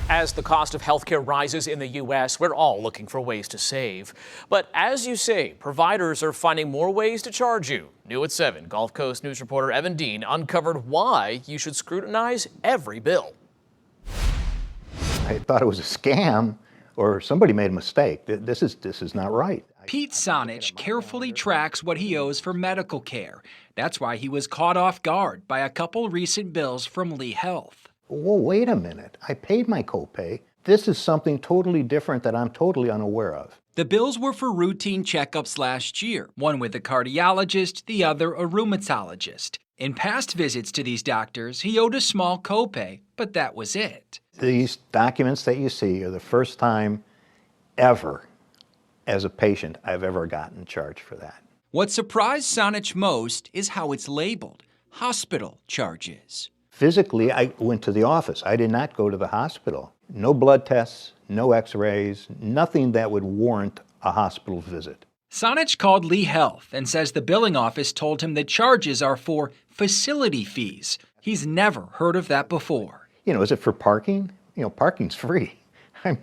As the cost of healthcare rises in the U.S., we're all looking for ways to save. But as you say, providers are finding more ways to charge you. New at 7, Gulf Coast News reporter Evan Dean uncovered why you should scrutinize every bill. I thought it was a scam or somebody made a mistake. This is not right. Pete Sonich carefully tracks what he owes for medical care. That's why he was caught off guard by a couple recent bills from Lee Health. Well, wait a minute. I paid my copay. This is something totally different that I'm totally unaware of. The bills were for routine checkups last year, one with a cardiologist, the other a rheumatologist. In past visits to these doctors, he owed a small copay, but that was it. These documents that you see are the first time ever as a patient I've ever gotten charged for that. What surprised Sonich most is how it's labeled: hospital charges. Physically, I went to the office. I did not go to the hospital. No blood tests, no x-rays, nothing that would warrant a hospital visit. Sonich called Lee Health and says the billing office told him the charges are for facility fees. He's never heard of that before. Is it for parking? Parking's free. I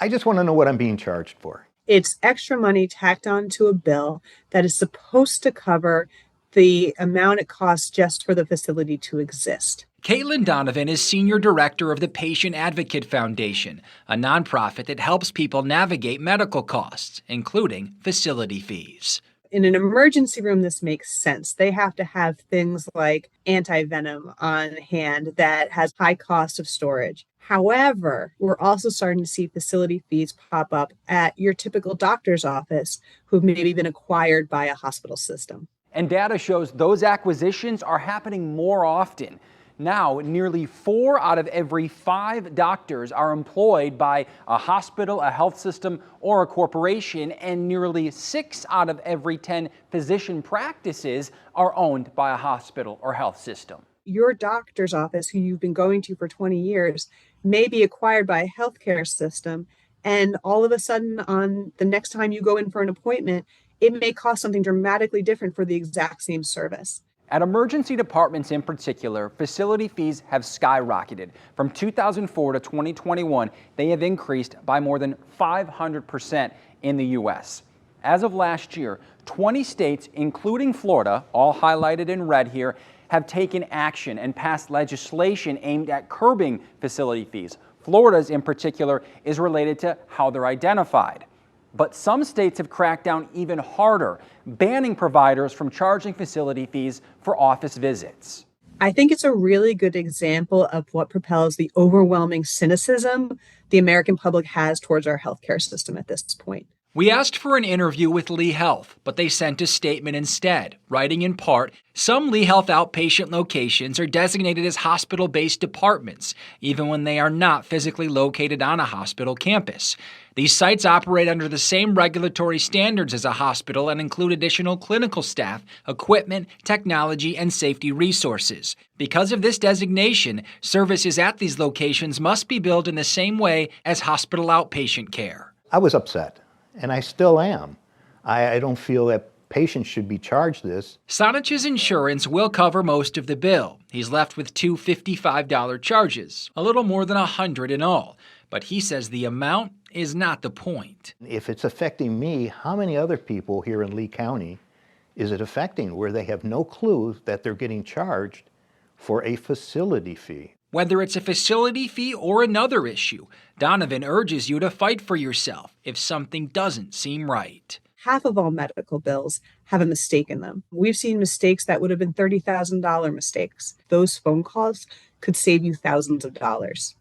just want to know what I'm being charged for. It's extra money tacked onto a bill that is supposed to cover the amount it costs just for the facility to exist. Caitlin Donovan is Senior Director of the Patient Advocate Foundation, a nonprofit that helps people navigate medical costs, including facility fees. In an emergency room, this makes sense. They have to have things like anti-venom on hand that has high cost of storage. However, we're also starting to see facility fees pop up at your typical doctor's office who've maybe been acquired by a hospital system. And data shows those acquisitions are happening more often. Now, nearly 4 out of every 5 doctors are employed by a hospital, a health system, or a corporation, and nearly 6 out of every 10 physician practices are owned by a hospital or health system. Your doctor's office, who you've been going to for 20 years, may be acquired by a healthcare system, and all of a sudden, on the next time you go in for an appointment, it may cost something dramatically different for the exact same service. At emergency departments in particular, facility fees have skyrocketed. From 2004 to 2021, they have increased by more than 500% in the U.S. As of last year, 20 states, including Florida, all highlighted in red here, have taken action and passed legislation aimed at curbing facility fees. Florida's in particular is related to how they're identified. But some states have cracked down even harder, banning providers from charging facility fees for office visits. I think it's a really good example of what propels the overwhelming cynicism the American public has towards our healthcare system at this point. We asked for an interview with Lee Health, but they sent a statement instead, writing in part, some Lee Health outpatient locations are designated as hospital-based departments, even when they are not physically located on a hospital campus. These sites operate under the same regulatory standards as a hospital and include additional clinical staff, equipment, technology, and safety resources. Because of this designation, services at these locations must be billed in the same way as hospital outpatient care. I was upset, and I still am. I don't feel that patients should be charged this. Sonich's insurance will cover most of the bill. He's left with 2 $55 charges, a little more than $100 in all. But he says the amount is not the point. If it's affecting me, how many other people here in Lee County is it affecting where they have no clue that they're getting charged for a facility fee? Whether it's a facility fee or another issue, Donovan urges you to fight for yourself if something doesn't seem right. Half of all medical bills have a mistake in them. We've seen mistakes that would have been $30,000 mistakes. Those phone calls could save you thousands of dollars.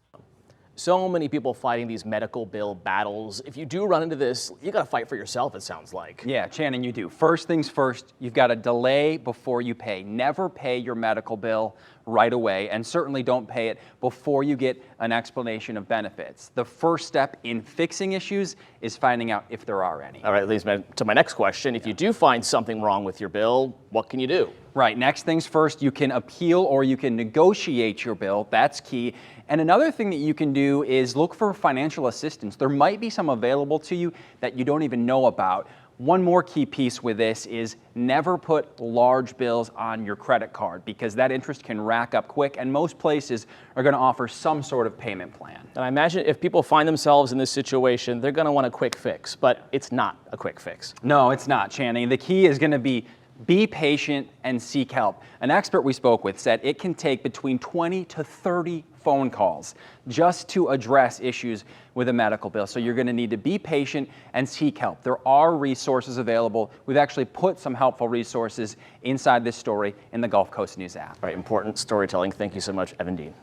So many people fighting these medical bill battles. If you do run into this, you got to fight for yourself, it sounds like. Yeah, Channing, you do. First things first, you've got to delay before you pay. Never pay your medical bill right away, and certainly don't pay it before you get an explanation of benefits. The first step in fixing issues is finding out if there are any. All right, leads me to my next question. If you do find something wrong with your bill, what can you do? Right, next things first, you can appeal or you can negotiate your bill. That's key. And another thing that you can do is look for financial assistance. There might be some available to you that you don't even know about. One more key piece with this is never put large bills on your credit card because that interest can rack up quick, and most places are going to offer some sort of payment plan. And I imagine if people find themselves in this situation, they're going to want a quick fix, but it's not a quick fix. No, it's not, Channing. The key is going to be patient and seek help. An expert we spoke with said it can take between 20 to 30 phone calls just to address issues with a medical bill. So you're going to need to be patient and seek help. There are resources available. We've actually put some helpful resources inside this story in the Gulf Coast News app. All right, important storytelling. Thank you so much, Evan Dean.